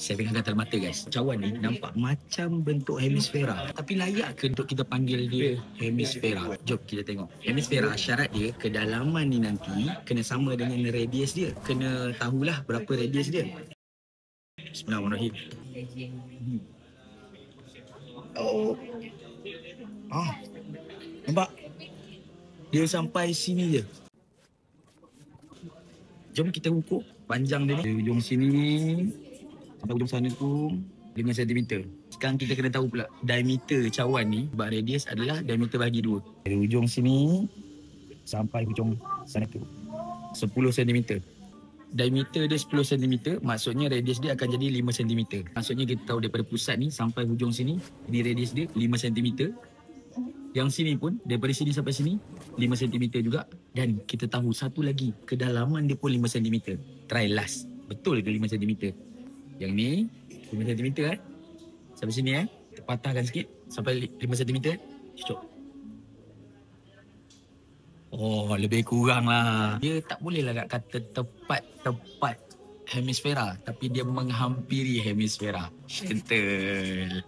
Saya pegang kata mata guys. Cawan ni nampak macam bentuk hemisfera. Tapi layak ke untuk kita panggil dia hemisfera? Jom kita tengok. Hemisfera syarat dia kedalaman ni nanti kena sama dengan radius dia. Kena tahulah berapa radius dia. Bismillahirrahmanirrahim. Oh. Nampak? Dia sampai sini je. Jom kita ukur panjang dia ni. Dari hujung sini sampai hujung sana tu 5 cm. Sekarang kita kena tahu pula diameter cawan ni, sebab radius adalah diameter bahagi 2. Dari hujung sini sampai hujung sana tu 10 cm. Diameter dia 10 cm, maksudnya radius dia akan jadi 5 cm. Maksudnya kita tahu daripada pusat ni sampai hujung sini, ini radius dia 5 cm. Yang sini pun daripada sini sampai sini 5 cm juga. Dan kita tahu satu lagi, kedalaman dia pun 5 cm. Try last. Betul ke 5 cm? Yang ni 5 cm sampai sini kita patahkan sikit sampai 5 cm. Cucuk. Oh, lebih kurang lah. Dia tak boleh lah kata tepat hemisfera, tapi dia menghampiri hemisfera. Gentle.